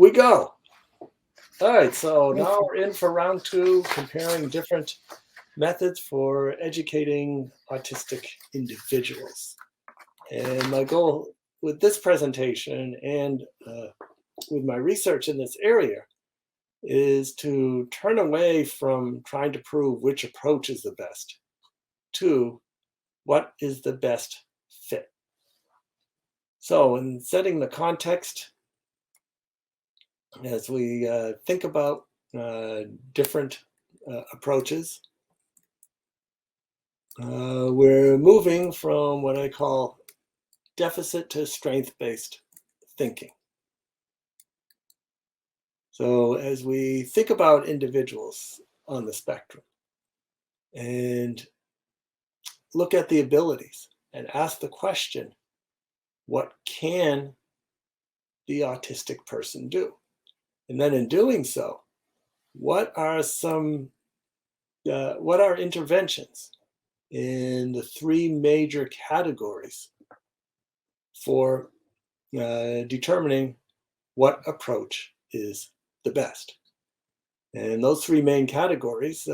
we go. All right, so now we're in for round two, comparing different methods for educating autistic individuals. And my goal with this presentation and with my research in this area is to turn away from trying to prove which approach is the best to what is the best fit. So in setting the context, as we think about different approaches, we're moving from what I call deficit to strength-based thinking. So as we think about individuals on the spectrum and look at the abilities and ask the question, what can the autistic person do? And then in doing so, what are interventions in the three major categories for determining what approach is the best? And those three main categories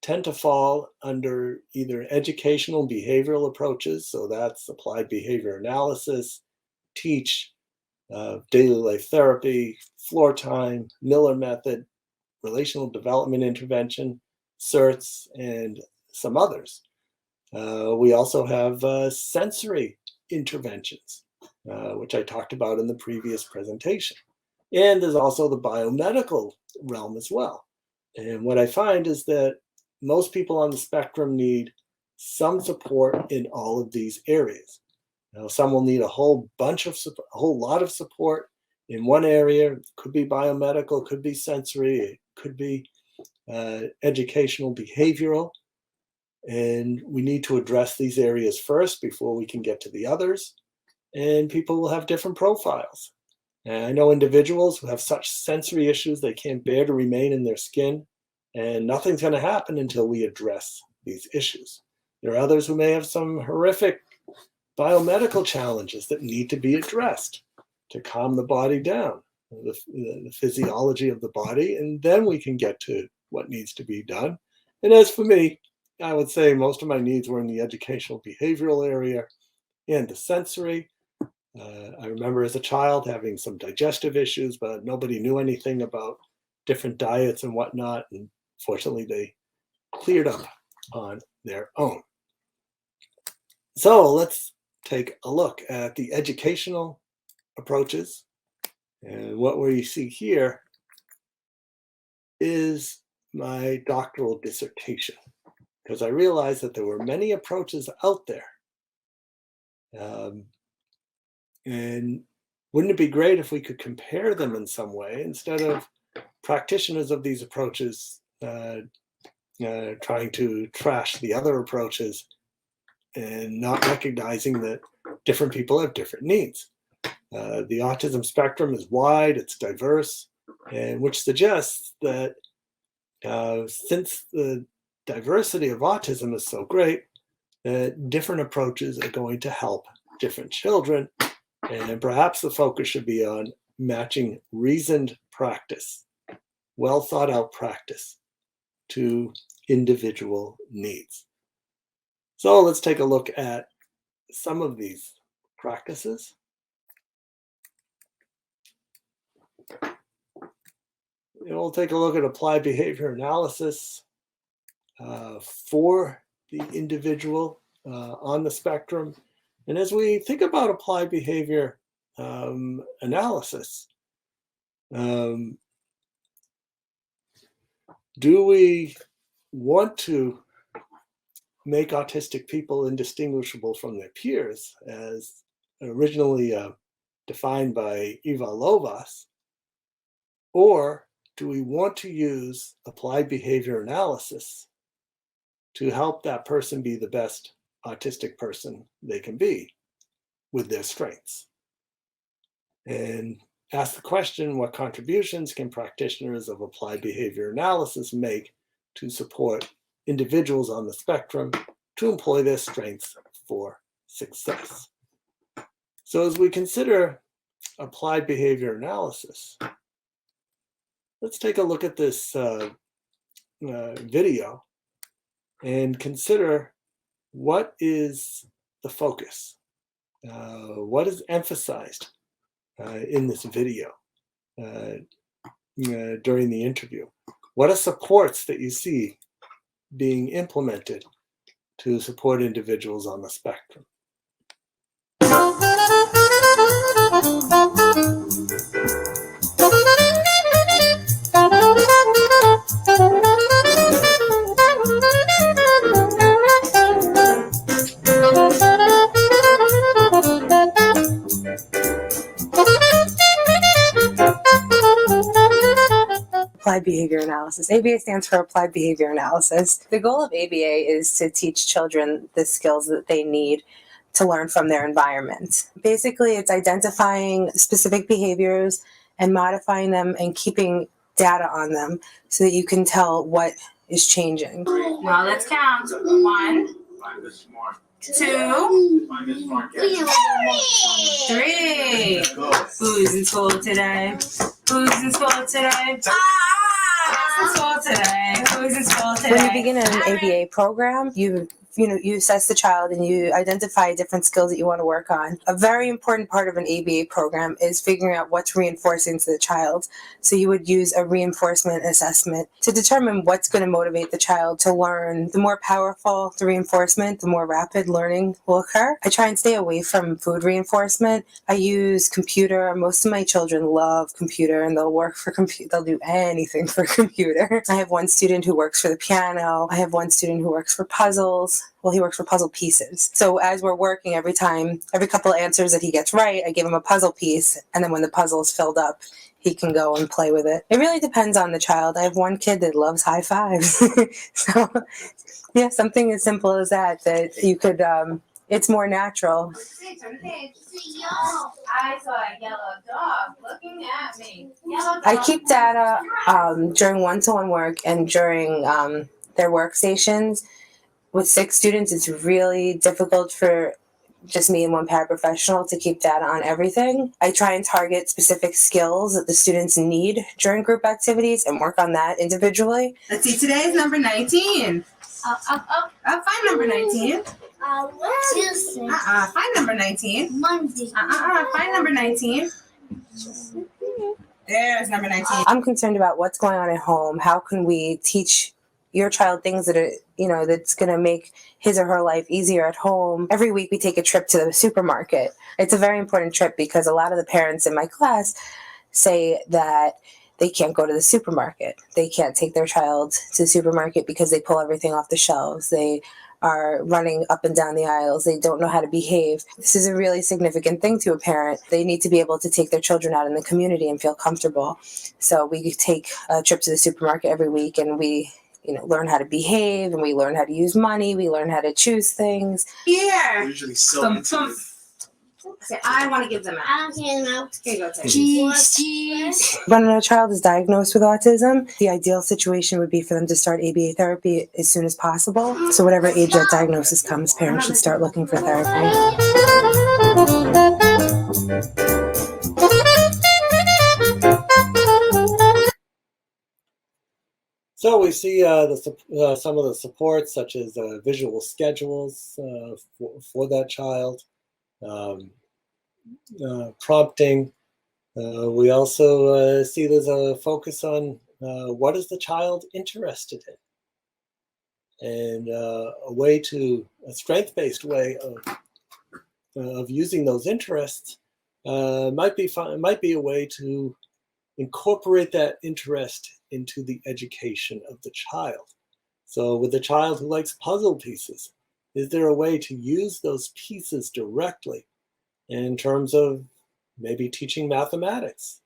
tend to fall under either educational behavioral approaches, so that's applied behavior analysis, teach, daily life therapy, floor time, Miller method, relational development intervention, CERTs, and some others. We also have sensory interventions, which I talked about in the previous presentation. And there's also the biomedical realm as well. And what I find is that most people on the spectrum need some support in all of these areas. Now, some will need a whole lot of support in one area. It could be biomedical, could be sensory, it could be educational behavioral. And we need to address these areas first before we can get to the others. And people will have different profiles. And I know individuals who have such sensory issues they can't bear to remain in their skin, and nothing's going to happen until we address these issues. There are others who may have some horrific biomedical challenges that need to be addressed to calm the body down, the physiology of the body, and then we can get to what needs to be done. And as for me, I would say most of my needs were in the educational behavioral area and the sensory. I remember as a child having some digestive issues, but nobody knew anything about different diets and whatnot. And fortunately, they cleared up on their own. So let's take a look at the educational approaches. And what we see here is my doctoral dissertation, because I realized that there were many approaches out there. And wouldn't it be great if we could compare them in some way instead of practitioners of these approaches trying to trash the other approaches and not recognizing that different people have different needs. The autism spectrum is wide, it's diverse, and which suggests that since the diversity of autism is so great, that different approaches are going to help different children. And perhaps the focus should be on matching reasoned practice, well thought out practice, to individual needs. So let's take a look at some of these practices. We'll take a look at applied behavior analysis for the individual on the spectrum. And as we think about applied behavior analysis, do we want to make autistic people indistinguishable from their peers, as originally defined by Eva Lovas, or do we want to use applied behavior analysis to help that person be the best autistic person they can be with their strengths? And ask the question, what contributions can practitioners of applied behavior analysis make to support individuals on the spectrum to employ their strengths for success? So as we consider applied behavior analysis, let's take a look at this video and consider what is the focus, what is emphasized in this video during the interview. What are supports that you see being implemented to support individuals on the spectrum? Applied behavior analysis. ABA stands for applied behavior analysis. The goal of ABA is to teach children the skills that they need to learn from their environment. Basically, it's identifying specific behaviors and modifying them and keeping data on them so that you can tell what is changing. Now let's count. 1, 2, 3. Who's in school today? Who's in school today? Who's in school today? Who's in school today? When you begin an ABA program, you assess the child and you identify different skills that you want to work on. A very important part of an ABA program is figuring out what's reinforcing to the child. So you would use a reinforcement assessment to determine what's going to motivate the child to learn. The more powerful the reinforcement, the more rapid learning will occur. I try and stay away from food reinforcement. I use computer. Most of my children love computer and they'll work for computer. They'll do anything for computer. I have one student who works for the piano. I have one student who works for puzzles. Well, he works for puzzle pieces. So as we're working, every couple of answers that he gets right, I give him a puzzle piece. And then when the puzzle is filled up, he can go and play with it. It really depends on the child. I have one kid that loves high fives. So, yeah, something as simple as that you could, it's more natural. I saw a yellow dog looking at me. I keep data during one-to-one work and during their workstations. With 6 students, it's really difficult for just me and one paraprofessional to keep data on everything. I try and target specific skills that the students need during group activities and work on that individually. Let's see, today is number 19. Find number 19. Tuesday. Find number 19. Monday. Find number 19. There's number 19. I'm concerned about what's going on at home. How can we teach your child things that are, that's going to make his or her life easier at home. Every week we take a trip to the supermarket. It's a very important trip because a lot of the parents in my class say that they can't go to the supermarket. They can't take their child to the supermarket because they pull everything off the shelves. They are running up and down the aisles. They don't know how to behave. This is a really significant thing to a parent. They need to be able to take their children out in the community and feel comfortable. So we take a trip to the supermarket every week and we learn how to behave, and we learn how to use money. We learn how to choose things. Here. Usually so. Okay, I want to give them out. I don't care now. Here you go, Ted. Cheese. When a child is diagnosed with autism, the ideal situation would be for them to start ABA therapy as soon as possible. So whatever age that diagnosis comes, parents should start looking for therapy. So we see some of the supports, such as visual schedules for that child, prompting. We also see there's a focus on what is the child interested in, and a strength-based way of using those interests might be a way to incorporate that interest into the education of the child. So with a child who likes puzzle pieces, is there a way to use those pieces directly in terms of maybe teaching mathematics?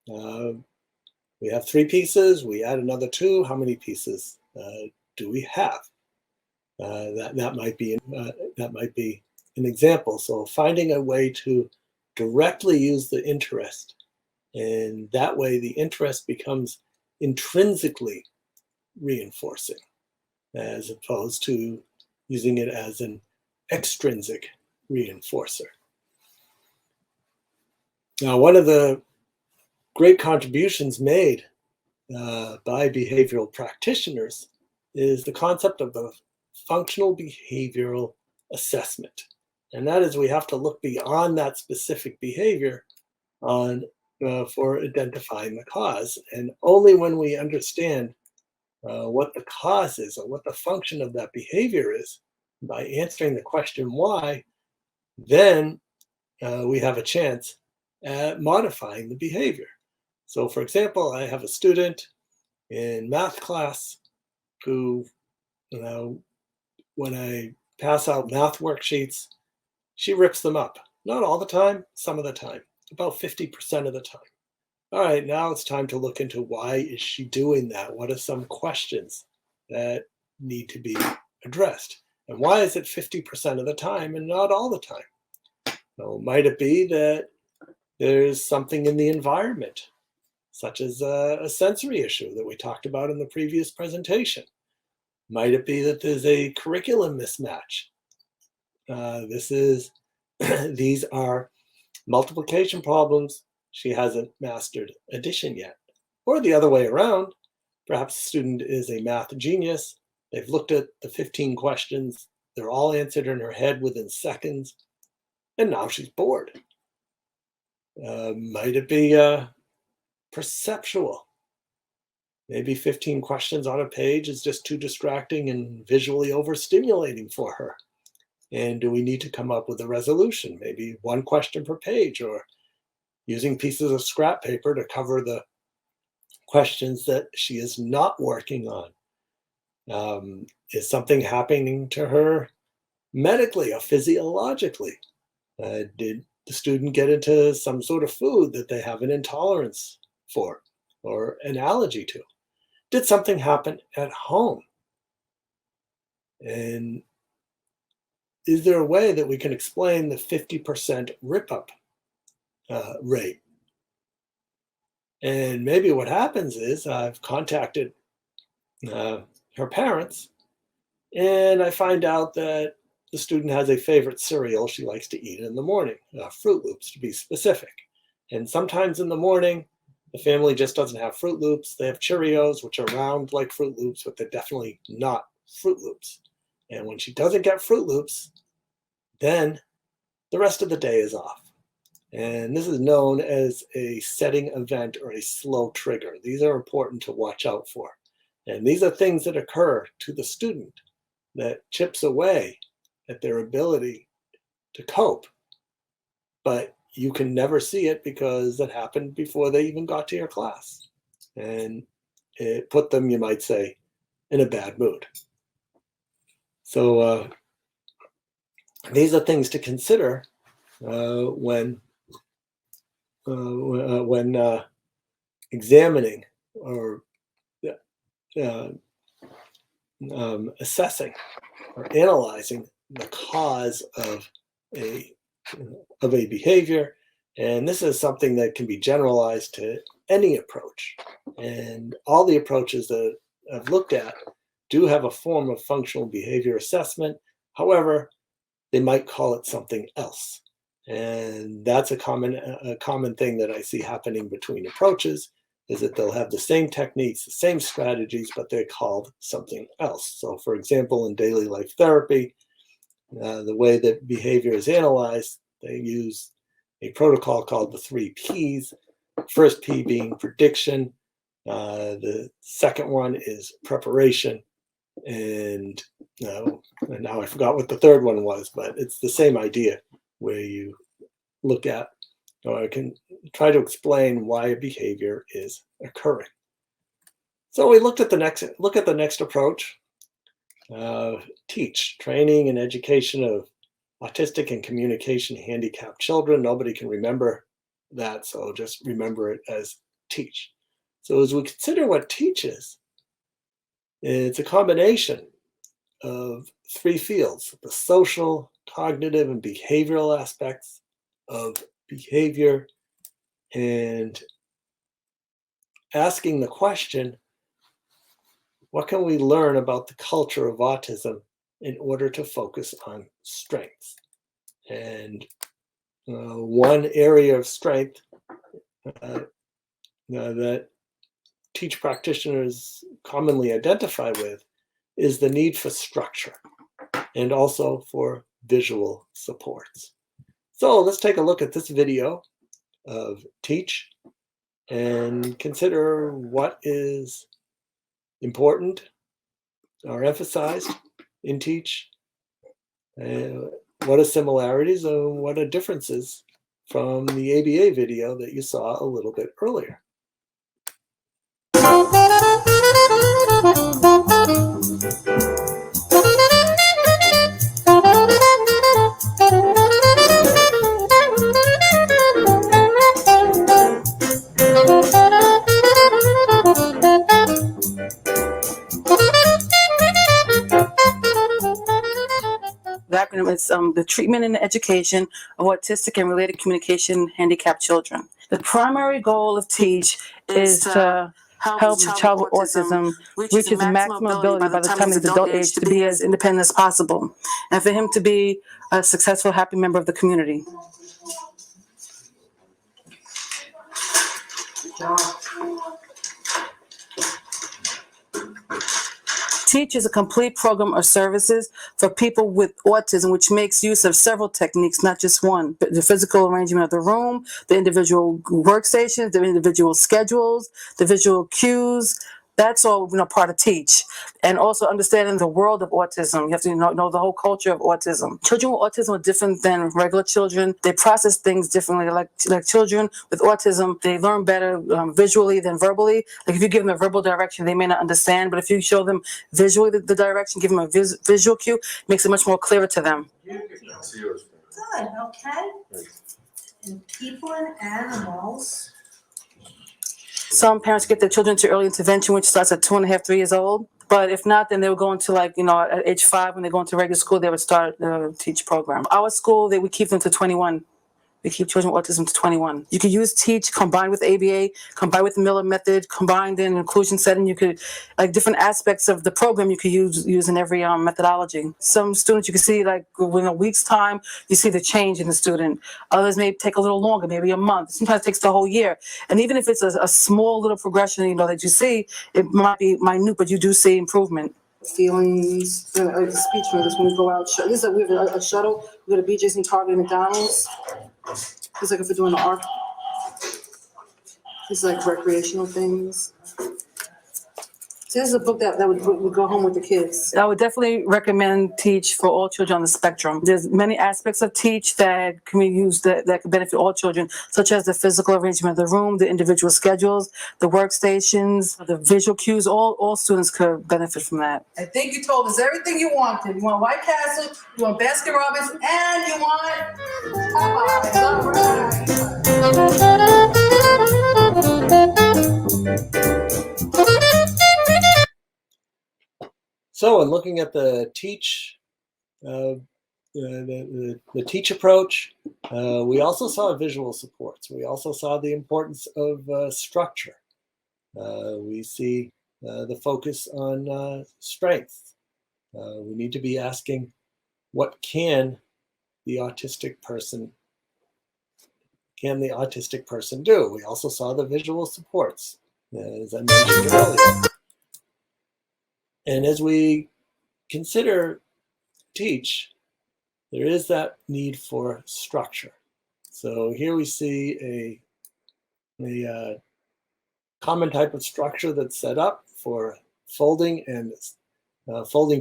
We have 3 pieces, we add another 2, how many pieces do we have? That might be an example. So finding a way to directly use the interest, and that way the interest becomes intrinsically reinforcing as opposed to using it as an extrinsic reinforcer. Now, one of the great contributions made by behavioral practitioners is the concept of the functional behavioral assessment. And that is, we have to look beyond that specific behavior for identifying the cause. And only when we understand what the cause is or what the function of that behavior is, by answering the question why, then we have a chance at modifying the behavior. So for example, I have a student in math class who, when I pass out math worksheets, she rips them up. Not all the time, some of the time, about 50% of the time. All right, now it's time to look into why is she doing that? What are some questions that need to be addressed? And why is it 50% of the time and not all the time? So might it be that there's something in the environment, such as a sensory issue that we talked about in the previous presentation? Might it be that there's a curriculum mismatch? These are multiplication problems. She hasn't mastered addition yet. Or the other way around, perhaps the student is a math genius. They've looked at the 15 questions. They're all answered in her head within seconds. And now she's bored. Might it be perceptual? Maybe 15 questions on a page is just too distracting and visually overstimulating for her. And do we need to come up with a resolution? Maybe one question per page, or using pieces of scrap paper to cover the questions that she is not working on. Is something happening to her medically or physiologically? Did the student get into some sort of food that they have an intolerance for or an allergy to? Did something happen at home? And is there a way that we can explain the 50% rip-up rate? And maybe what happens is I've contacted her parents, and I find out that the student has a favorite cereal she likes to eat in the morning, Fruit Loops to be specific. And sometimes in the morning, the family just doesn't have Fruit Loops. They have Cheerios, which are round like Fruit Loops, but they're definitely not Fruit Loops. And when she doesn't get Fruit Loops, then the rest of the day is off. And this is known as a setting event or a slow trigger. These are important to watch out for. And these are things that occur to the student that chips away at their ability to cope. But you can never see it because it happened before they even got to your class. And it put them, you might say, in a bad mood. So these are things to consider when examining or assessing or analyzing the cause of a behavior. And this is something that can be generalized to any approach. And all the approaches that I've looked at do have a form of functional behavior assessment. However, they might call it something else. And that's a common thing that I see happening between approaches, is that they'll have the same techniques, the same strategies, but they're called something else. So for example, in daily life therapy, the way that behavior is analyzed, they use a protocol called the 3 Ps. First P being prediction. The second one is preparation. And now I forgot what the third one was, but it's the same idea, where you look at or can try to explain why a behavior is occurring. So we look at the next approach. Teach, training and education of autistic and communication handicapped children. Nobody can remember that, so just remember it as teach. So as we consider what teach is, it's a combination of 3 fields: the social, cognitive, and behavioral aspects of behavior, and asking the question, what can we learn about the culture of autism in order to focus on strengths? And one area of strength that teach practitioners commonly identify with is the need for structure and also for visual supports. So let's take a look at this video of Teach and consider what is important or emphasized in Teach, what are similarities and what are differences from the ABA video that you saw a little bit earlier. The acronym is the treatment and education of autistic and related communication handicapped children. The primary goal of Teach is to help the child with autism reach his maximum ability by the time he's adult age to be as independent as possible, and for him to be a successful, happy member of the community. Teach is a complete program of services for people with autism, which makes use of several techniques, not just one. The physical arrangement of the room, the individual workstations, the individual schedules, the visual cues. That's all part of Teach. And also understanding the world of autism. You have to know the whole culture of autism. Children with autism are different than regular children. They process things differently. Like children with autism, they learn better visually than verbally. Like if you give them a verbal direction, they may not understand. But if you show them visually the direction, give them a visual cue, it makes it much more clearer to them. Good, okay. And people and animals. Some parents get their children to early intervention, which starts at 2.5, 3 years old. But if not, then they would go into at age 5, when they go into regular school, they would start the Teach program. Our school, we keep them to 21. We keep children with autism to 21. You could use Teach combined with ABA, combined with the Miller method, combined in inclusion setting. You could, different aspects of the program you could use in every methodology. Some students you can see within a week's time, you see the change in the student. Others may take a little longer, maybe a month. Sometimes it takes the whole year. And even if it's a small little progression, that you see, it might be minute, but you do see improvement. Feelings, speech makers when we go out. We have a shuttle. We go to BJ's and Target and McDonald's. It's like if we're doing an art. It's like recreational things. So this is a book that would go home with the kids. I would definitely recommend Teach for all children on the spectrum. There's many aspects of Teach that can be used that can benefit all children, such as the physical arrangement of the room, the individual schedules, the workstations, the visual cues. All students could benefit from that. I think you told us everything you wanted. You want White Castle, you want Baskin Robbins, and you want Popeyes. All right. So in looking at the Teach, the Teach approach, we also saw visual supports. We also saw the importance of structure. We see the focus on strength. We need to be asking, what can the autistic person do? We also saw the visual supports, as I mentioned earlier. And as we consider Teach, there is that need for structure. So here we see a common type of structure that's set up for folding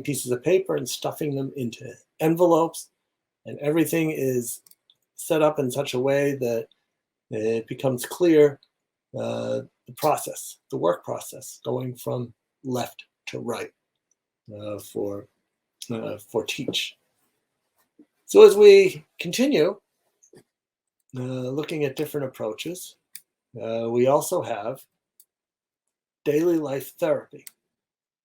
pieces of paper and stuffing them into envelopes. And everything is set up in such a way that it becomes clear the work process, going from left to right for Teach. So as we continue looking at different approaches, we also have daily life therapy.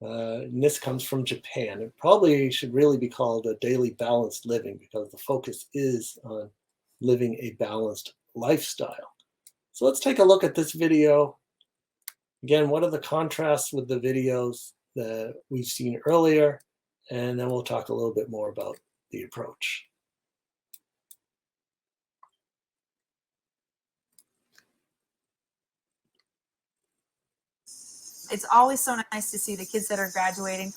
And this comes from Japan. It probably should really be called a daily balanced living, because the focus is on living a balanced lifestyle. So let's take a look at this video. Again, what are the contrasts with the videos that we've seen earlier? And then we'll talk a little bit more about the approach. It's always so nice to see the kids that are graduating.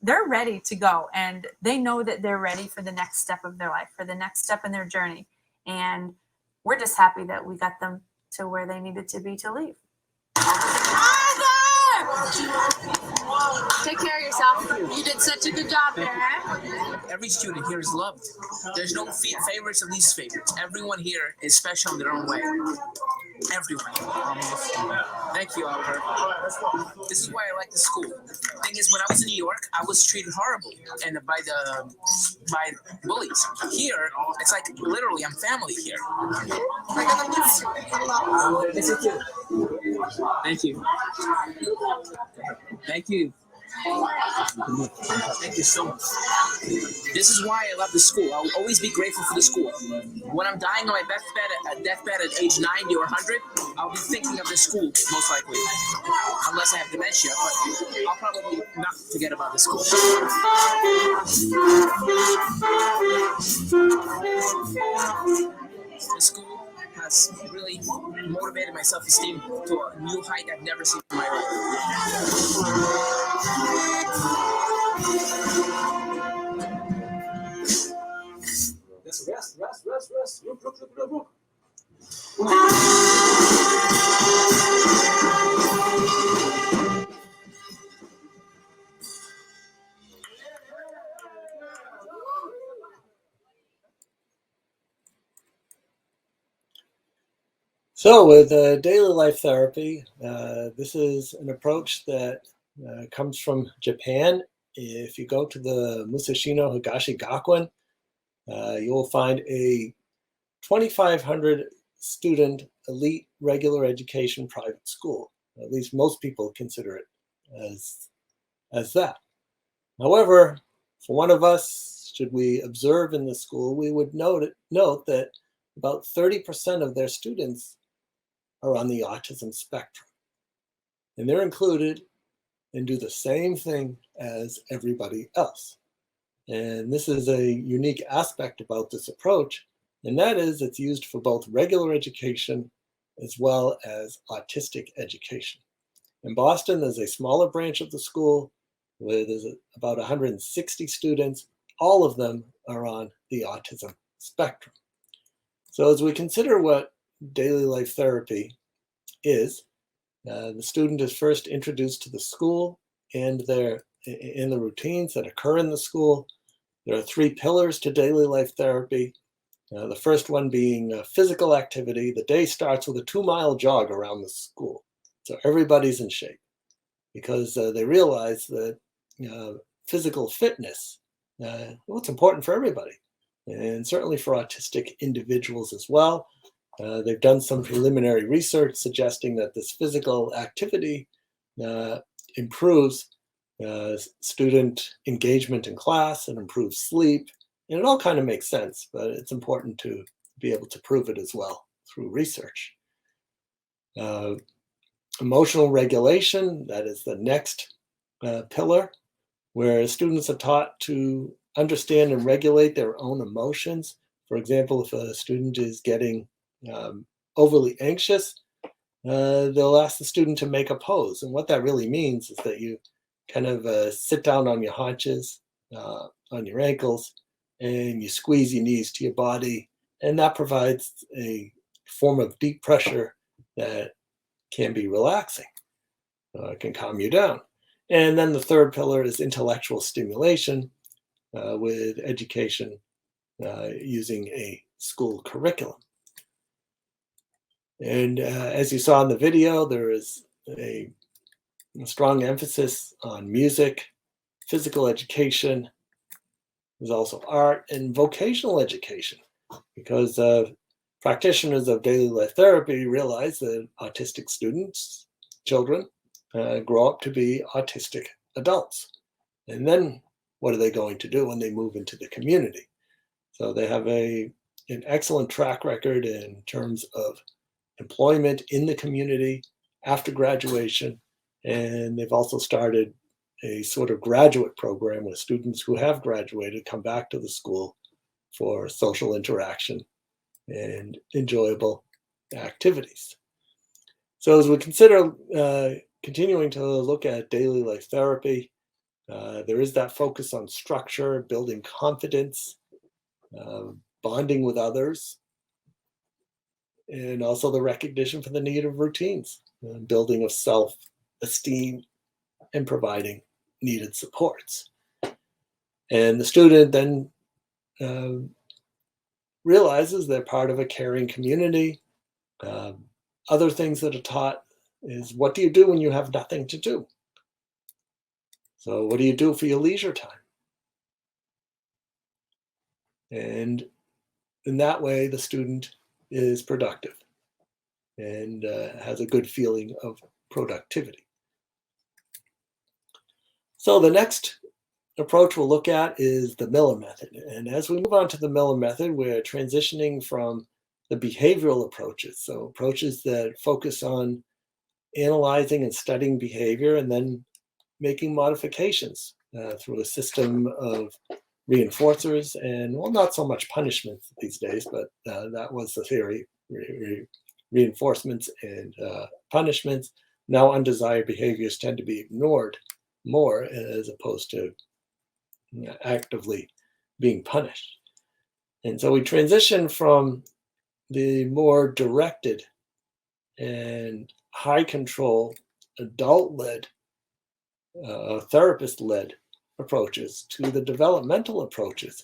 They're ready to go, and they know that they're ready for the next step of their life, for the next step in their journey. And we're just happy that we got them to where they needed to be to leave. Take care of yourself. You did such a good job there. Every student here is loved. There's no favorites or least favorites. Everyone here is special in their own way. Everyone. Thank you, Oliver. This is why I like the school. Thing is, when I was in New York, I was treated horribly and by bullies. Here, it's like literally I'm family here. We're gonna miss you. Thank you. Thank you. Thank you so much. This is why I love the school. I'll always be grateful for the school. When I'm dying on my deathbed at age 90 or 100, I'll be thinking of the school, most likely. Unless I have dementia, but I'll probably not forget about the school. The school has really motivated my self-esteem to a new height I've never seen in my life. Rest. Look. So with daily life therapy, this is an approach that comes from Japan. If you go to the Musashino Higashi Gakuen, you will find a 2,500 student elite regular education private school. At least most people consider it as that. However, for one of us, should we observe in the school, we would note that about 30% of their students are on the autism spectrum. And they're included and do the same thing as everybody else. And this is a unique aspect about this approach, and that is it's used for both regular education as well as autistic education. In Boston, there's a smaller branch of the school where there's about 160 students. All of them are on the autism spectrum. So as we consider what daily life therapy is, the student is first introduced to the school and the routines that occur in the school. There are 3 pillars to daily life therapy. The first one being physical activity. The day starts with a 2-mile jog around the school. So everybody's in shape because they realize that physical fitness, it's important for everybody, and certainly for autistic individuals as well. They've done some preliminary research suggesting that this physical activity improves student engagement in class and improves sleep. And it all kind of makes sense, but it's important to be able to prove it as well through research. Emotional regulation, that is the next pillar, where students are taught to understand and regulate their own emotions. For example, if a student is getting overly anxious, they'll ask the student to make a pose. And what that really means is that you kind of sit down on your haunches, on your ankles, and you squeeze your knees to your body. And that provides a form of deep pressure that can be relaxing. It can calm you down. And then the third pillar is intellectual stimulation with education using a school curriculum. And as you saw in the video, there is a strong emphasis on music, physical education. There's also art and vocational education, because practitioners of daily life therapy realize that autistic students, children, grow up to be autistic adults. And then what are they going to do when they move into the community? So they have an excellent track record in terms of employment in the community after graduation. And they've also started a sort of graduate program where students who have graduated come back to the school for social interaction and enjoyable activities. So as we consider continuing to look at daily life therapy. There is that focus on structure, building confidence, bonding with others, and also the recognition for the need of routines, building of self-esteem, and providing needed supports. And the student then realizes they're part of a caring community. Other things that are taught is, what do you do when you have nothing to do? So what do you do for your leisure time? And in that way, the student is productive and has a good feeling of productivity. So the next approach we'll look at is the Miller method. And as we move on to the Miller method, we're transitioning from the behavioral approaches, so approaches that focus on analyzing and studying behavior and then making modifications through a system of reinforcers and, well, not so much punishments these days, but that was the theory, reinforcements and punishments. Now undesired behaviors tend to be ignored more as opposed to actively being punished. And so we transition from the more directed and high control, adult-led, therapist-led approaches to the developmental approaches,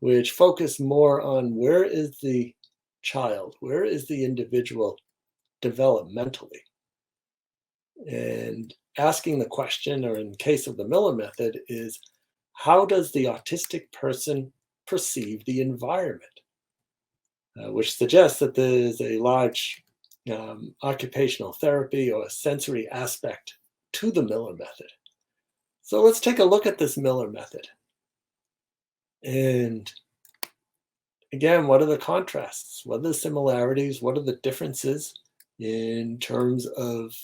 which focus more on where is the child, where is the individual developmentally, and asking the question, or in case of the Miller method, is how does the autistic person perceive the environment, which suggests that there is a large occupational therapy or sensory aspect to the Miller method. So let's take a look at this Miller method. And again, what are the contrasts? What are the similarities? What are the differences in terms of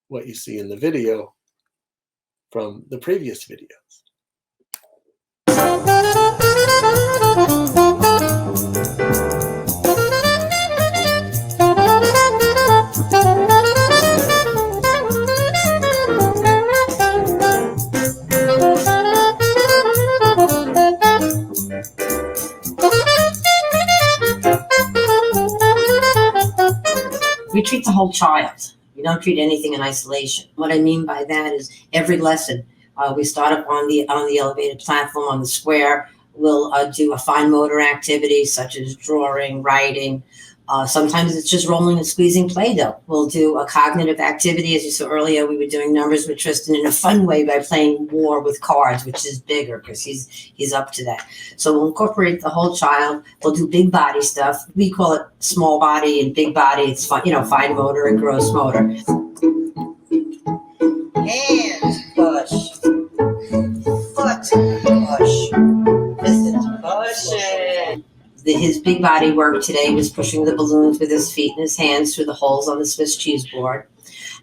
what you see in the video from the previous videos? We treat the whole child. We don't treat anything in isolation. What I mean by that is every lesson, we start up on the elevated platform on the square. We'll do a fine motor activity such as drawing, writing. Sometimes it's just rolling and squeezing Play-Doh. We'll do a cognitive activity. As you saw earlier, we were doing numbers with Tristan in a fun way by playing war with cards, which is bigger because he's up to that. So we'll incorporate the whole child. We'll do big body stuff. We call it small body and big body. It's fun, fine motor and gross motor. Hands, push. Foot, push. Listen, push it. His big body work today was pushing the balloons with his feet and his hands through the holes on the Swiss cheese board.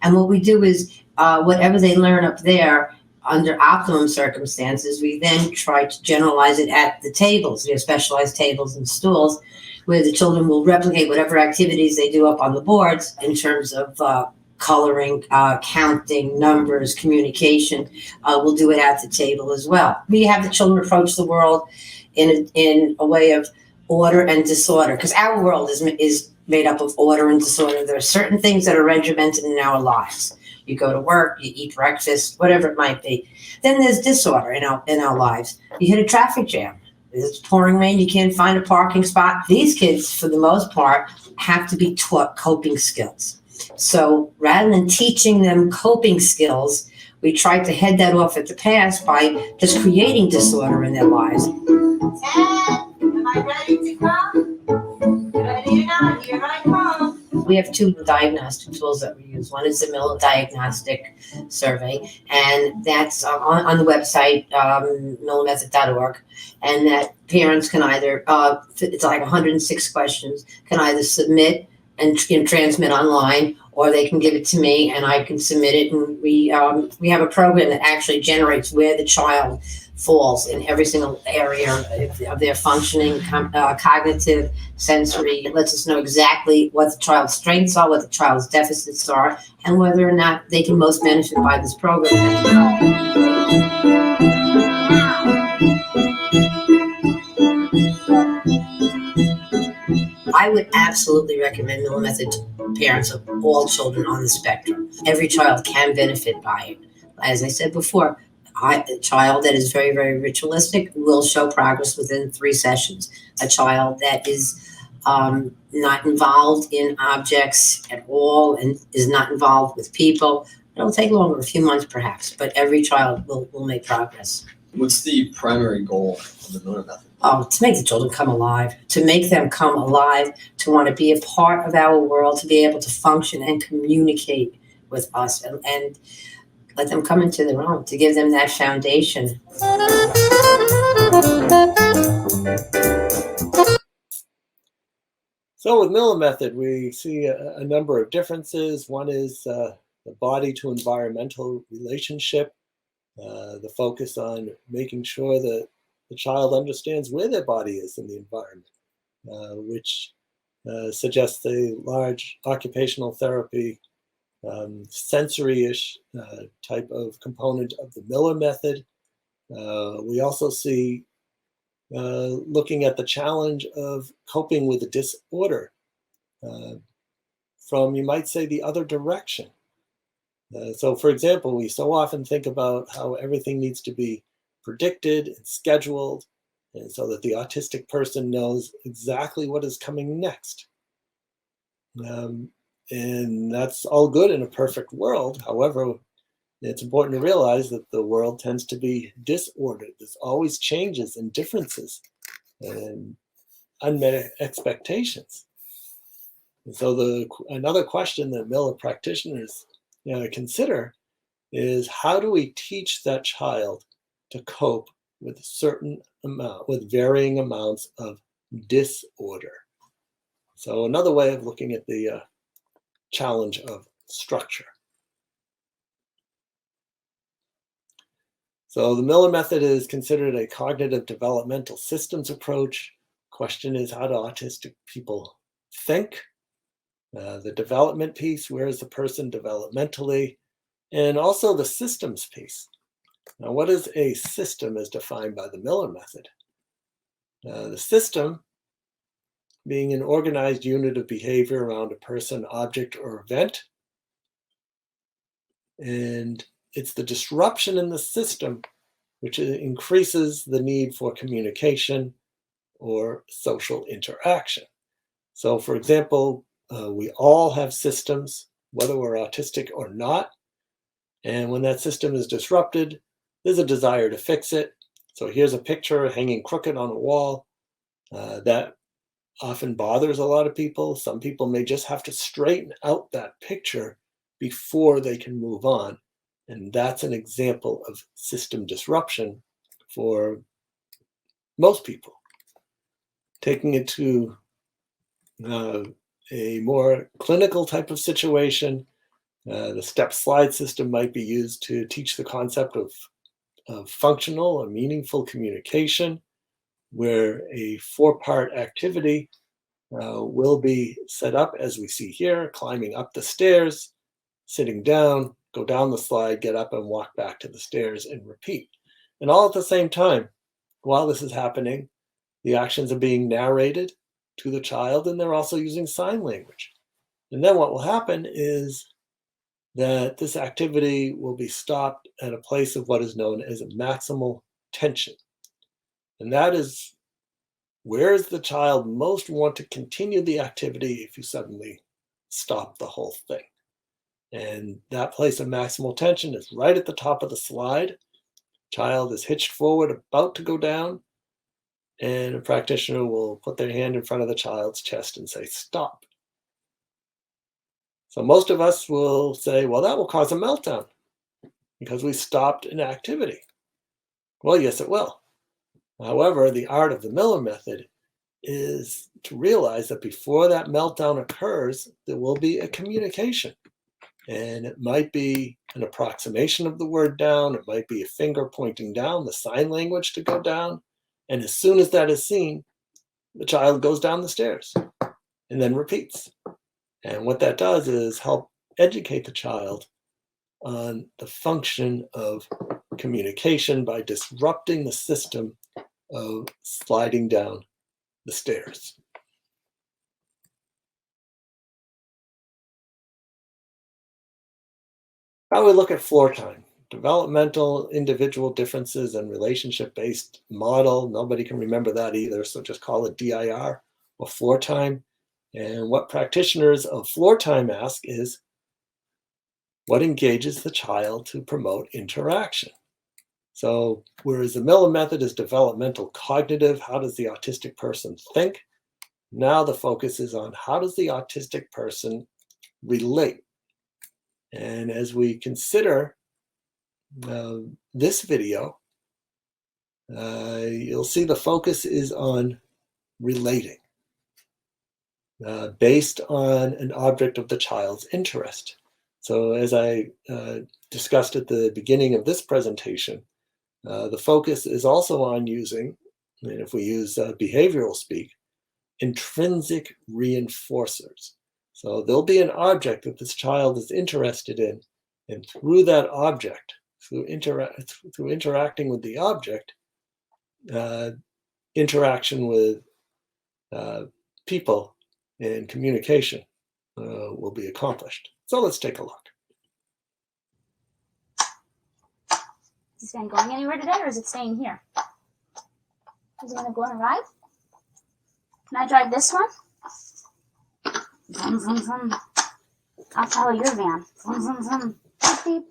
And what we do is whatever they learn up there under optimum circumstances, we then try to generalize it at the tables. We have specialized tables and stools where the children will replicate whatever activities they do up on the boards in terms of coloring, counting, numbers, communication. We'll do it at the table as well. We have the children approach the world in a way of order and disorder, because our world is made up of order and disorder. There are certain things that are regimented in our lives. You go to work, you eat breakfast, whatever it might be. Then there's disorder in our lives. You hit a traffic jam. It's pouring rain, you can't find a parking spot. These kids, for the most part, have to be taught coping skills. So rather than teaching them coping skills, we try to head that off at the pass by just creating disorder in their lives. Am I ready to come? Ready or not, here I come. We have two diagnostic tools that we use. One is the Miller Diagnostic Survey, and that's on the website, millermethod.org, and that parents can either, it's like 106 questions, can either submit and transmit online, or they can give it to me and I can submit it. And we have a program that actually generates where the child falls in every single area of their functioning, cognitive, sensory. It lets us know exactly what the child's strengths are, what the child's deficits are, and whether or not they can most benefit by this program. I would absolutely recommend Miller Method to parents of all children on the spectrum. Every child can benefit by it. As I said before, a child that is very, very ritualistic will show progress within 3 sessions. A child that is not involved in objects at all and is not involved with people, it'll take longer, a few months perhaps, but every child will make progress. What's the primary goal of the Miller Method? To make the children come alive, to make them come alive, to want to be a part of our world, to be able to function and communicate with us, and let them come into their own, to give them that foundation. So with Miller Method, we see a number of differences. One is the body to environmental relationship, the focus on making sure that the child understands where their body is in the environment, which suggests a large occupational therapy, sensory-ish type of component of the Miller Method. We also see looking at the challenge of coping with a disorder from, you might say, the other direction. So, for example, we so often think about how everything needs to be predicted and scheduled, and so that the autistic person knows exactly what is coming next. And that's all good in a perfect world. However, it's important to realize that the world tends to be disordered. There's always changes and differences and unmet expectations. And so another question that Miller practitioners consider is, how do we teach that child to cope with with varying amounts of disorder? So another way of looking at the challenge of structure. So the Miller Method is considered a cognitive developmental systems approach. Question is, how do autistic people think? The development piece, where is the person developmentally? And also the systems piece. Now, what is a system as defined by the Miller Method? The system being an organized unit of behavior around a person, object, or event. And it's the disruption in the system which increases the need for communication or social interaction. So, for example, we all have systems, whether we're autistic or not. And when that system is disrupted, there's a desire to fix it. So here's a picture hanging crooked on a wall. That often bothers a lot of people. Some people may just have to straighten out that picture before they can move on. And that's an example of system disruption for most people. Taking it to a more clinical type of situation, the step slide system might be used to teach the concept of functional or meaningful communication, where a 4-part activity will be set up as we see here: climbing up the stairs, sitting down, go down the slide, get up and walk back to the stairs, and repeat. And all at the same time, while this is happening, the actions are being narrated to the child, and they're also using sign language. And then what will happen is that this activity will be stopped at a place of what is known as a maximal tension. And that is, where is the child most want to continue the activity if you suddenly stop the whole thing? And that place of maximal tension is right at the top of the slide. Child is hitched forward, about to go down, and a practitioner will put their hand in front of the child's chest and say, stop. So most of us will say, well, that will cause a meltdown because we stopped an activity. Well, yes, it will. However, the art of the Miller Method is to realize that before that meltdown occurs, there will be a communication. And it might be an approximation of the word down. It might be a finger pointing down, the sign language to go down. And as soon as that is seen, the child goes down the stairs and then repeats. And what that does is help educate the child on the function of communication by disrupting the system of sliding down the stairs. How we look at floor time. Developmental individual differences and relationship-based model. Nobody can remember that either, so just call it DIR or floor time. And what practitioners of floor time ask is, what engages the child to promote interaction? So whereas the Miller method is developmental cognitive, how does the autistic person think? Now the focus is on how does the autistic person relate? And as we consider this video, you'll see the focus is on relating based on an object of the child's interest. So as I discussed at the beginning of this presentation, the focus is also on using, and if we use behavioral speak, intrinsic reinforcers. So there'll be an object that this child is interested in, and through that object, through interacting with the object, interaction with people and communication will be accomplished. So let's take a look. Is Ben going anywhere today, or is it staying here? Is he going to go on a ride? Can I drive this one? Vroom, vroom, vroom. I'll follow your van. Vroom, vroom, vroom. Beep, beep.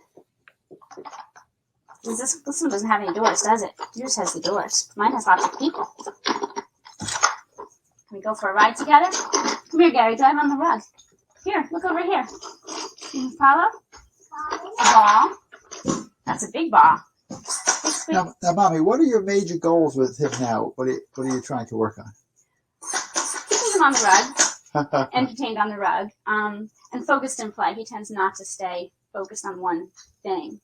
This one doesn't have any doors, does it? Yours has the doors. Mine has lots of people. Can we go for a ride together? Come here, Gary. Drive on the rug. Here, look over here. Can you follow? A ball. That's a big ball. Now, Mommy, what are your major goals with him now? What are you trying to work on? Keeping him on the rug, entertained on the rug, and focused in play. He tends not to stay focused on one thing.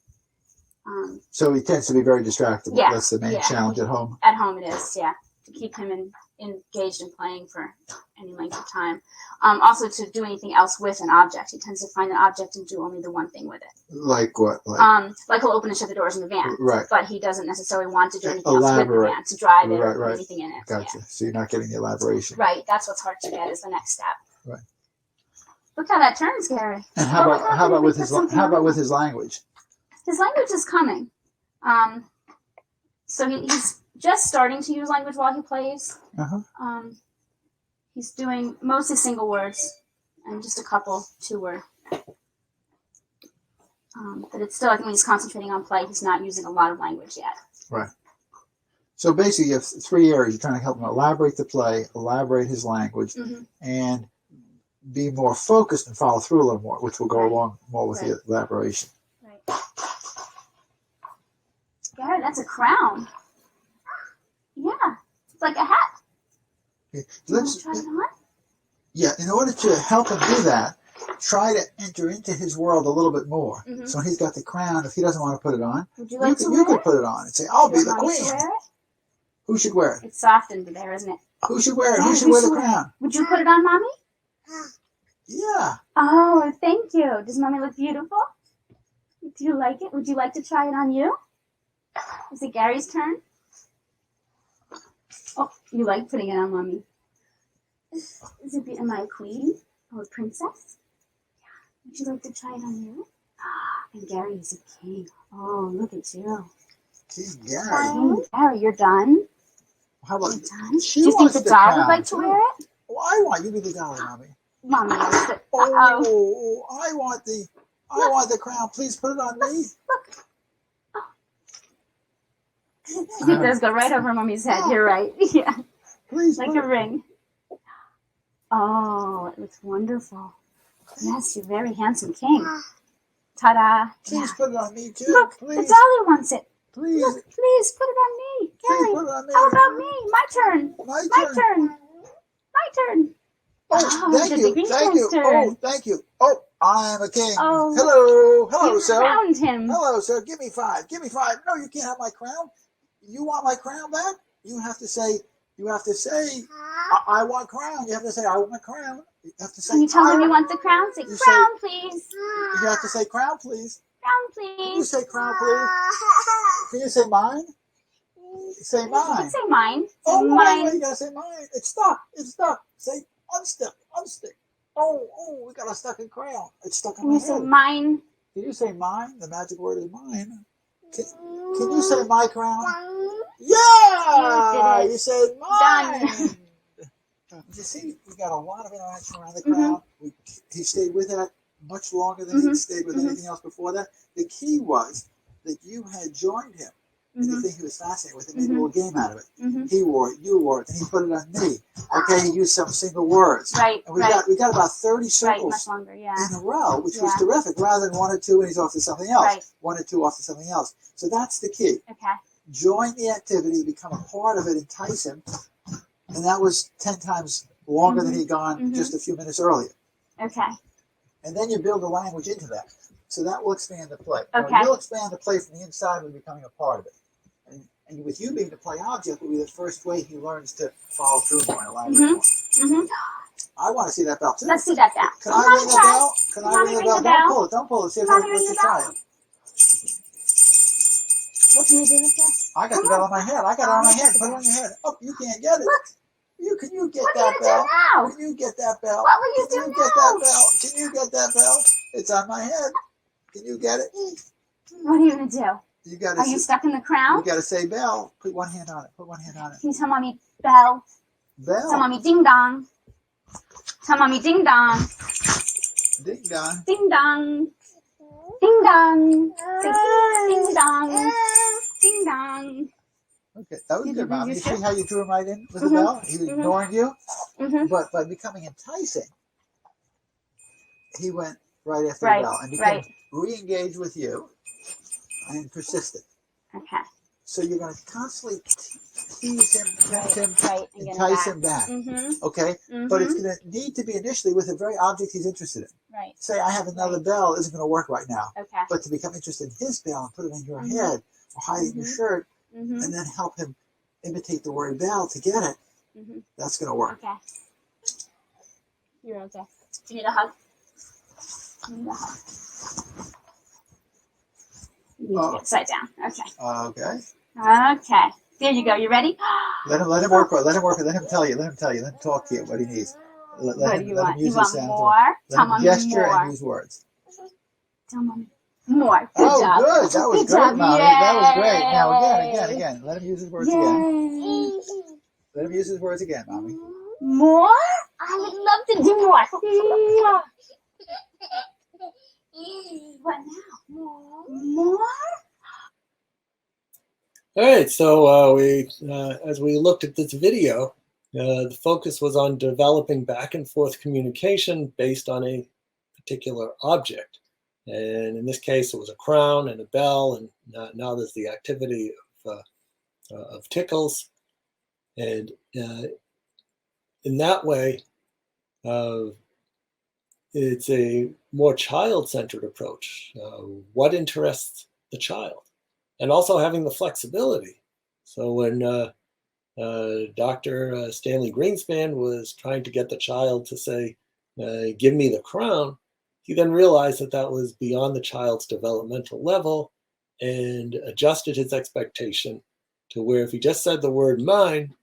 So he tends to be very distractible. Yeah, That's the main challenge at home. At home it is, yeah. To keep him engaged in playing for any length of time. Also to do anything else with an object. He tends to find an object and do only the one thing with it. Like what? Like he'll open and shut the doors in the van. Right. But he doesn't necessarily want to do anything else with the van, to drive it or anything in it. Gotcha. Yeah. So you're not getting the elaboration. Right. That's what's hard to get is the next step. Right. Look how that turns, Gary. And how about with his language? His language is coming. So he's just starting to use language while he plays. Uh-huh. He's doing mostly single words and just a couple 2-word. But it's still, I think when he's concentrating on play, he's not using a lot of language yet. Right. So basically you have 3 areas. You're trying to help him elaborate the play, elaborate his language, and be more focused and follow through a little more, which will go along more with the elaboration. Right. Gary, that's a crown. Yeah, it's like a hat. Okay. Let's try it on. Yeah, in order to help him do that, try to enter into his world a little bit more. So he's got the crown. If he doesn't want to put it on, you could put it on and say, "I'll be the queen." Who should wear it? It's soft under there, isn't it? Who should wear it? Who should wear the crown? Would you put it on, Mommy? Yeah. Oh, thank you. Does Mommy look beautiful? Do you like it? Would you like to try it on you? Is it Gary's turn? Oh, you like putting it on Mommy. Am I a queen? Oh, a princess? Yeah. Would you like to try it on you? And Gary is a king. Oh, look at you. King Gary. King Gary, you're done? How about you're done? Do you think the doll would like to wear it? Well, I want you to be the doll, Mommy. Mommy likes it. Oh, I want the crown. Please put it on me. Look. It does go right over Mommy's head. You're right. Yeah. Please. Like a ring. Oh, it looks wonderful. Yes, you're very handsome king. Ta-da. Please put it on me too. Look, please. the dolly wants it. Please. Look, please put it on me. Gary, put it on me. how about me? My turn. My turn. turn. Oh, the thank big you, green thank man's you. turn. Oh, thank you. Oh, I'm a king. Oh, Hello, you sir. crowned him. Hello, sir. Give me 5. Give me 5. No, you can't have my crown. You want my crown back? You have to say, I want crown. You have to say, I want crown. You have to say, Can you tell him you want the crown? Say, crown, please. You have to say, crown, please. Crown, Can you please. say crown, please? Can you say mine? Say You mine. can say mine. Say Oh, mine. wait, you gotta say mine. It's stuck. It's stuck. Say unstuck. Unstick. Oh, we got a stuck in crown. It's stuck in Can my you head. say mine? Can you say mine? The magic word is mine. Can you say my crown? Yeah! You said mine! Done. You see, we got a lot of interaction around the crown. He stayed with that much longer than he stayed with anything else before that. The key was that you had joined him. And the thing he was fascinated with, and made a little game out of it. He wore it, you wore it, and he put it on me. Okay, he used some single words. Right, and we got about 30 Right, circles much longer, yeah. in a row, which was terrific, rather than 1 or 2 and he's off to something else. Right. 1 or 2 off to something else. So that's the key. Okay. Join the activity, become a part of it, entice him. And that was 10 times longer than he'd gone just a few minutes earlier. Okay. And then you build a language into that. So that will expand the play. Okay. You'll expand the play from the inside and becoming a part of it. And with you being the play object will be the first way he learns to follow through more and elaborate more. I want to see that bell too. Let's see that bell. Can I ring the bell? Can I ring the bell? Don't pull it. Don't pull it. See if I can try it. What can we do with that? I got the bell on my head. I got it on my head. Put it on your head. Oh, you can't get it. Can you get that bell? Now? Can you get that bell? What will you do Can you now? get that bell? Can you get that bell? It's on my head. Can you get it? What are you going to do? You got. Are you stuck in the crown? You got to say bell. Put one hand on it. Put one hand on it. Can you tell mommy bell? Bell. Tell mommy ding dong. Tell mommy ding dong. Ding dong. Ding dong. Ding dong. Say ding dong. Ding dong. Okay, that was good, Mom. You see how you drew him right in with the bell? He was ignoring you, but by becoming enticing, he went right after the bell and became re-engaged with you and persisted. Okay. So you're going to constantly tease him, tempt him, entice him back. Okay? But it's going to need to be initially with a very object he's interested in. Right. Say, I have another bell, isn't going to work right now. Okay. But to become interested in his bell and put it on your head or hide it in your shirt and then help him imitate the word bell to get it, that's going to work. Okay. You're okay. Do you need a hug? You need a hug. You need to get upside down. Okay. Okay. Okay. There you go. You ready? Let him work. Let him work. Let him tell you. Let him talk to you what he needs. What do you let want? him use You his want sounds. more? Let Tell him mommy gesture more. and use words. Tell mommy more. Good job. Good. That was Good great, job. Mommy. Yay. That was great. Now again. Let him use his words again. Let him use his words again, Mommy. More? I would love to do more. What now? More? All right, so as we looked at this video, the focus was on developing back and forth communication based on a particular object. And in this case, it was a crown and a bell, and now there's the activity of tickles. And in that way, it's a more child-centered approach. What interests the child? And also having the flexibility. So when Dr. Stanley Greenspan was trying to get the child to say, give me the crown, he then realized that that was beyond the child's developmental level and adjusted his expectation to where if he just said the word mine,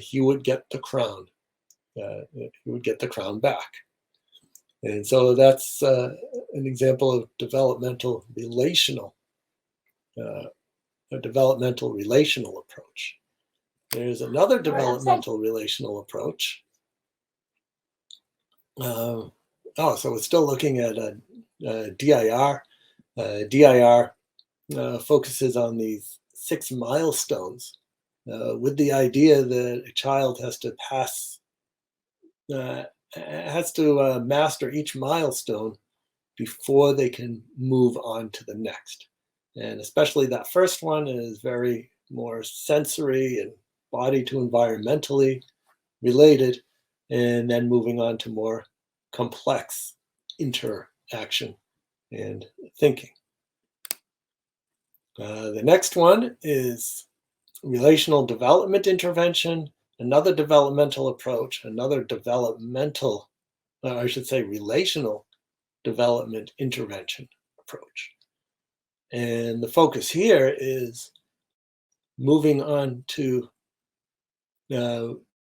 he would get the crown. He would get the crown back. And so that's an example of developmental relational approach. There's another developmental relational approach. So we're still looking at DIR. DIR focuses on these 6 milestones with the idea that a child has to master each milestone before they can move on to the next. And especially that first one is very more sensory and body to environmentally related. and then moving on to more complex interaction and thinking. The next one is relational development intervention, another developmental approach, another developmental, I should say relational development intervention approach. And the focus here is moving on to,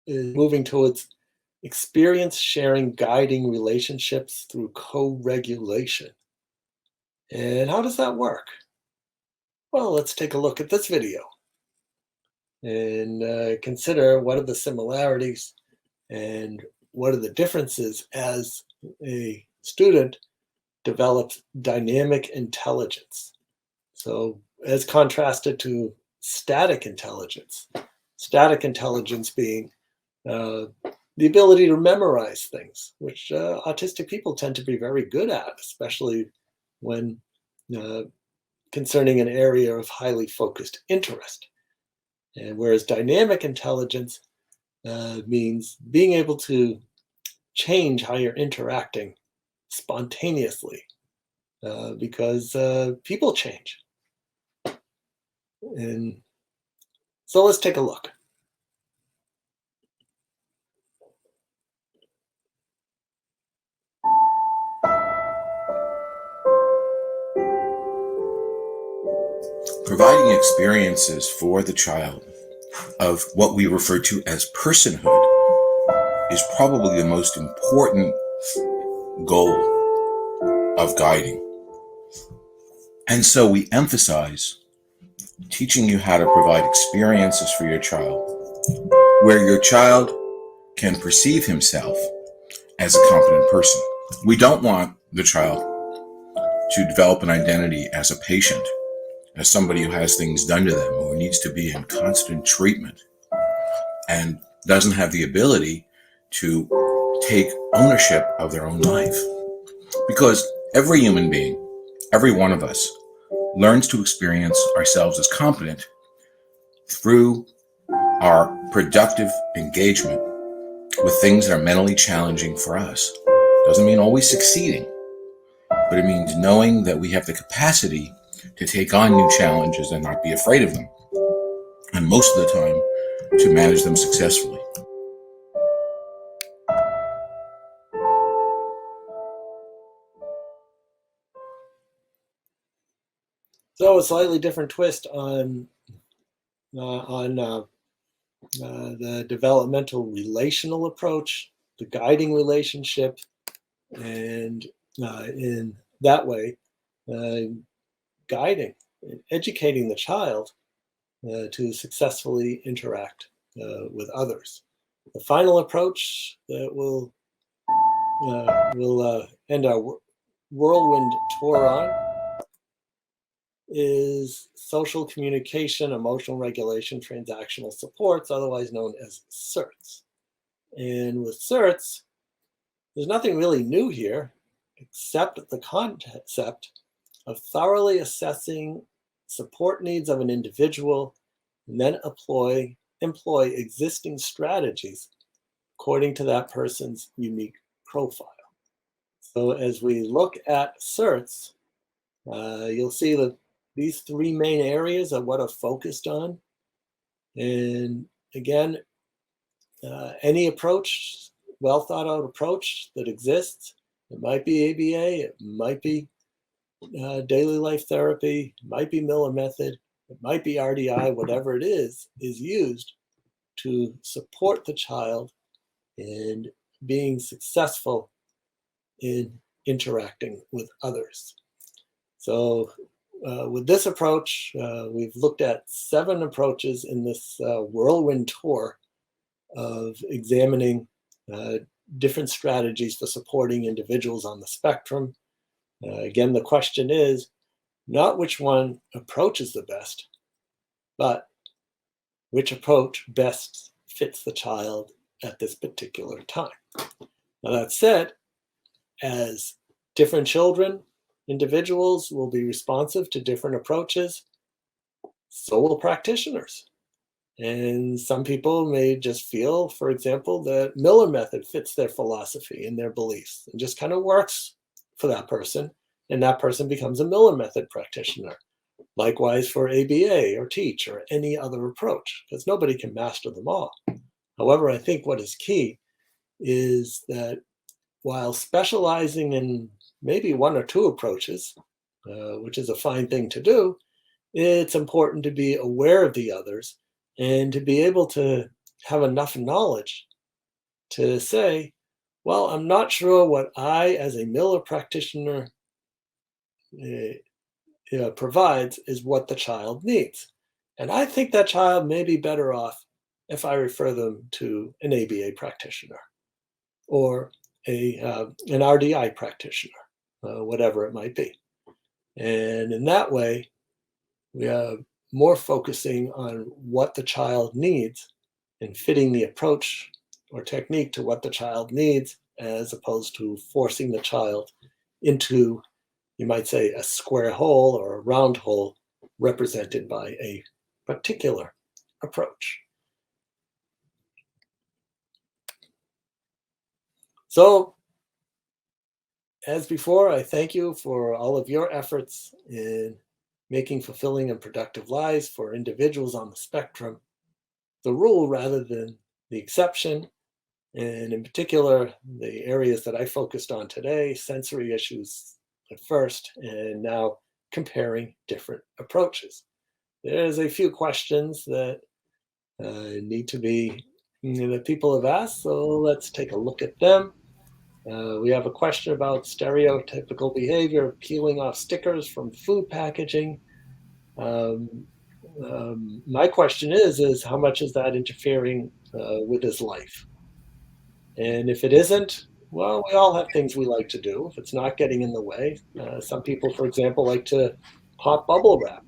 moving towards experience sharing, guiding relationships through co-regulation. And how does that work? Well, let's take a look at this video and consider what are the similarities and what are the differences as a student develops dynamic intelligence. So as contrasted to static intelligence being the ability to memorize things, which autistic people tend to be very good at, especially when concerning an area of highly focused interest. And whereas dynamic intelligence means being able to change how you're interacting spontaneously because people change. And so let's take a look. Providing experiences for the child of what we refer to as personhood is probably the most important goal of guiding. And so we emphasize teaching you how to provide experiences for your child where your child can perceive himself as a competent person. We don't want the child to develop an identity as a patient, as somebody who has things done to them or needs to be in constant treatment and doesn't have the ability to take ownership of their own life. Because every human being, every one of us, learns to experience ourselves as competent through our productive engagement with things that are mentally challenging for us. Doesn't mean always succeeding, but it means knowing that we have the capacity to take on new challenges and not be afraid of them, and most of the time to manage them successfully. So a slightly different twist on the developmental relational approach, the guiding relationship, and in that way, guiding and educating the child to successfully interact with others. The final approach that will end our whirlwind tour on is social communication, emotional regulation, transactional supports, otherwise known as CERTs. And with CERTs, there's nothing really new here, except the concept of thoroughly assessing support needs of an individual and then employ existing strategies according to that person's unique profile. So as we look at CERTs, you'll see that these three main areas are what are focused on. And again, any approach, well thought out approach that exists, it might be ABA, it might be daily life therapy, it might be Miller method, it might be RDI, whatever it is used to support the child in being successful in interacting with others. So with this approach, we've looked at 7 approaches in this whirlwind tour of examining different strategies for supporting individuals on the spectrum. Again, the question is not which one approach is the best, but which approach best fits the child at this particular time. Now that said, as different children, individuals will be responsive to different approaches, so will practitioners. And some people may just feel, for example, that Miller method fits their philosophy and their beliefs and just kind of works for that person. And that person becomes a Miller method practitioner. Likewise for ABA or TEACH or any other approach, because nobody can master them all. However, I think what is key is that while specializing in maybe one or two approaches, which is a fine thing to do, it's important to be aware of the others and to be able to have enough knowledge to say, well, I'm not sure what I, as a Miller practitioner, provides is what the child needs. And I think that child may be better off if I refer them to an ABA practitioner or an RDI practitioner, whatever it might be. And in that way, we are more focusing on what the child needs and fitting the approach or technique to what the child needs, as opposed to forcing the child into, you might say, a square hole or a round hole represented by a particular approach. So, as before, I thank you for all of your efforts in making fulfilling and productive lives for individuals on the spectrum the rule rather than the exception. And in particular, the areas that I focused on today, sensory issues at first, and now comparing different approaches. There's a few questions that need to be, that people have asked, so let's take a look at them. We have a question about stereotypical behavior of peeling off stickers from food packaging. My question is how much is that interfering with his life? And if it isn't, well, we all have things we like to do. If it's not getting in the way, some people, for example, like to pop bubble wrap.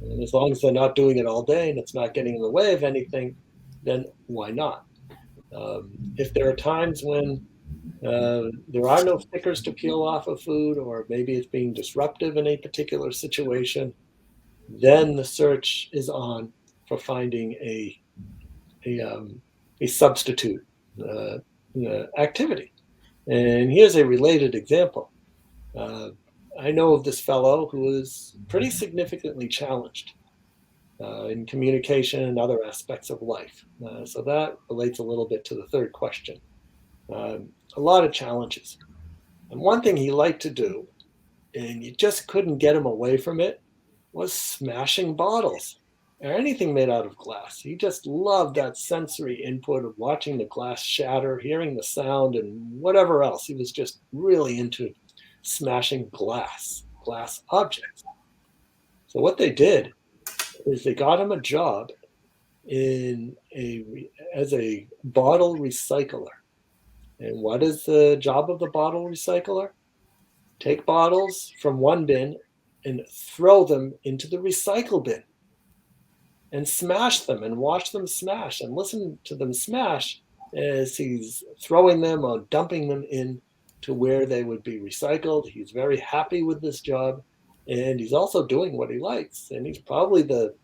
And as long as they're not doing it all day and it's not getting in the way of anything, then why not? If there are times when there are no stickers to peel off of food, or maybe it's being disruptive in a particular situation, then the search is on for finding a substitute activity. And here's a related example. I know of this fellow who is pretty significantly challenged in communication and other aspects of life. So that relates a little bit to the third question. A lot of challenges. And one thing he liked to do, and you just couldn't get him away from it, was smashing bottles or anything made out of glass. He just loved that sensory input of watching the glass shatter, hearing the sound, and whatever else. He was just really into smashing glass objects. So what they did is they got him a job as a bottle recycler. And what is the job of the bottle recycler? Take bottles from one bin and throw them into the recycle bin and smash them and watch them smash and listen to them smash as he's throwing them or dumping them in to where they would be recycled. He's very happy with this job, and he's also doing what he likes. And he's probably the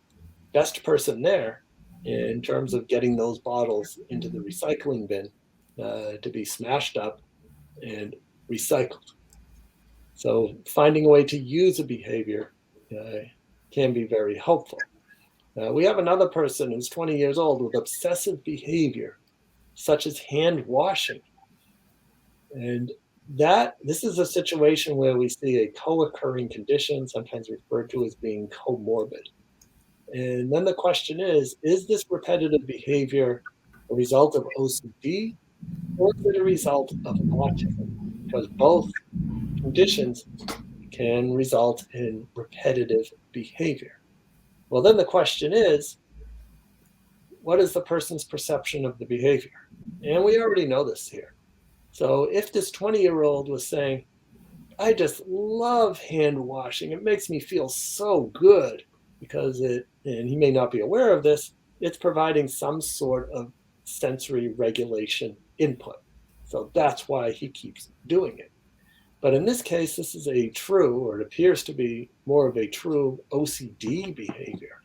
best person there in terms of getting those bottles into the recycling bin to be smashed up and recycled. So finding a way to use a behavior can be very helpful. We have another person who's 20 years old with obsessive behavior, such as hand washing. And this is a situation where we see a co-occurring condition, sometimes referred to as being comorbid. And then the question is this repetitive behavior a result of OCD or is it a result of autism? Because both conditions can result in repetitive behavior. Well, then the question is, what is the person's perception of the behavior? And we already know this here. So if this 20-year-old was saying, I just love hand washing, it makes me feel so good because and he may not be aware of this, it's providing some sort of sensory regulation input. So that's why he keeps doing it. But in this case, this is or it appears to be more of a true OCD behavior.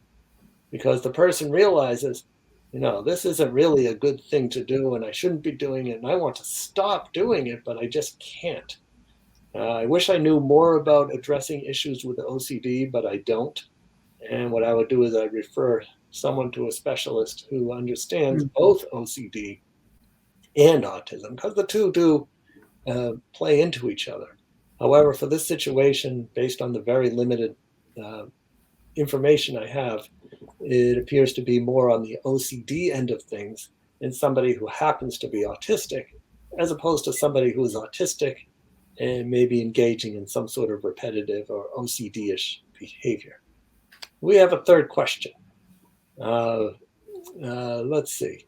because the person realizes, this isn't really a good thing to do and I shouldn't be doing it and I want to stop doing it, but I just can't. I wish I knew more about addressing issues with OCD, but I don't. And what I would do is I'd refer someone to a specialist who understands both OCD and autism, because the two do play into each other. However, for this situation, based on the very limited information I have, it appears to be more on the OCD end of things in somebody who happens to be autistic, as opposed to somebody who is autistic and maybe engaging in some sort of repetitive or OCD-ish behavior. We have a third question. Let's see.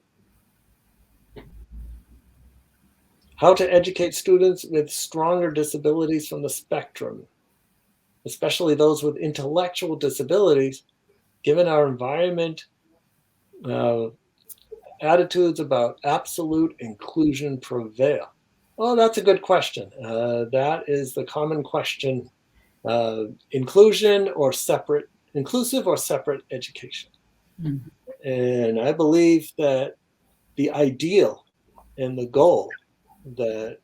How to educate students with stronger disabilities from the spectrum, especially those with intellectual disabilities, given our environment, attitudes about absolute inclusion prevail? Well, that's a good question. That is the common question, inclusive or separate education. Mm-hmm. And I believe that the ideal and the goal that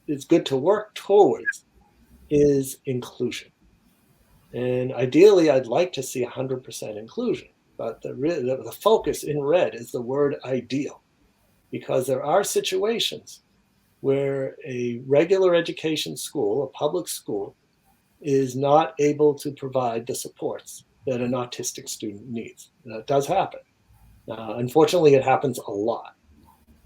is good to work towards is inclusion. And ideally, I'd like to see 100% inclusion, but the focus in red is the word ideal, because there are situations where a regular education school, a public school, is not able to provide the supports that an autistic student needs. That does happen. Unfortunately, it happens a lot.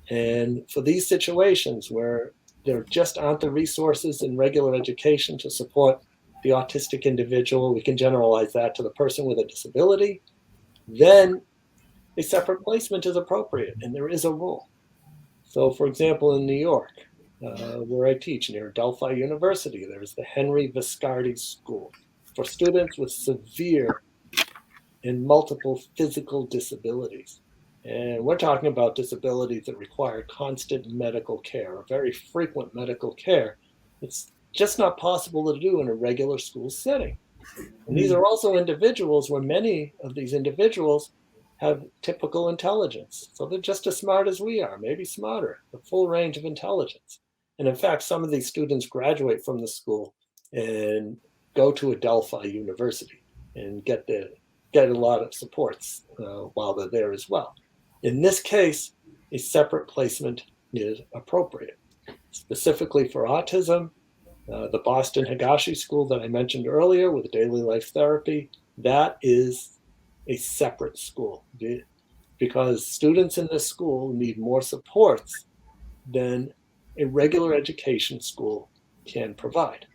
And for these situations where there just aren't the resources in regular education to support the autistic individual, we can generalize that to the person with a disability, then a separate placement is appropriate, and there is a rule. So, for example, in New York, where I teach near Adelphi University, there's the Henry Viscardi School for students with severe and multiple physical disabilities. And we're talking about disabilities that require constant medical care, or very frequent medical care. It's just not possible to do in a regular school setting. And these are also individuals where many of these individuals have typical intelligence. So they're just as smart as we are, maybe smarter, the full range of intelligence. And in fact, some of these students graduate from the school and go to Adelphi University and get a lot of supports while they're there as well. In this case, a separate placement is appropriate. Specifically for autism, the Boston Higashi School that I mentioned earlier with daily life therapy, that is a separate school, because students in this school need more supports than a regular education school can provide.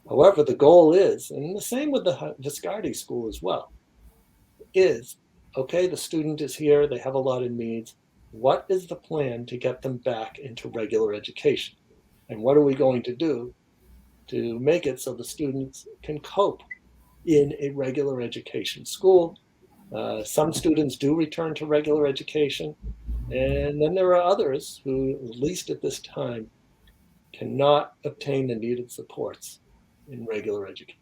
However, the goal is, and the same with the Viscardi School as well, is, okay, the student is here, they have a lot of needs. What is the plan to get them back into regular education? And what are we going to do to make it so the students can cope in a regular education school? Some students do return to regular education, and then there are others who, at least at this time, cannot obtain the needed supports in regular education.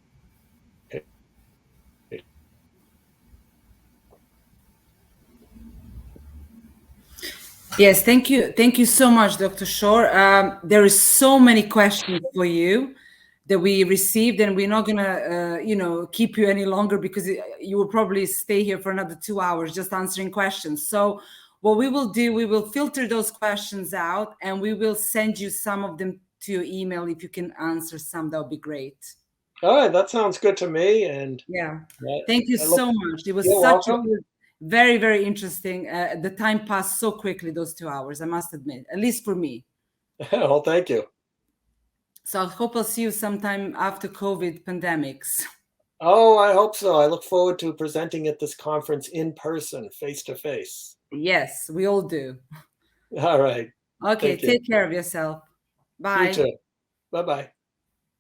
Yes, thank you. Thank you so much, Dr. Shore. There is so many questions for you that we received, and we're not gonna, keep you any longer, because you will probably stay here for another 2 hours just answering questions. So what we will do, we will filter those questions out, and we will send you some of them to your email. If you can answer some, that would be great. All right, that sounds good to me. And yeah, thank you so much. It was such a very, very interesting. The time passed so quickly, those 2 hours, I must admit, at least for me. Well, thank you. So I hope I'll see you sometime after COVID pandemics. Oh, I hope so. I look forward to presenting at this conference in person, face to face. Yes, we all do. All right. Okay, take care of yourself. Bye. You too. Bye-bye.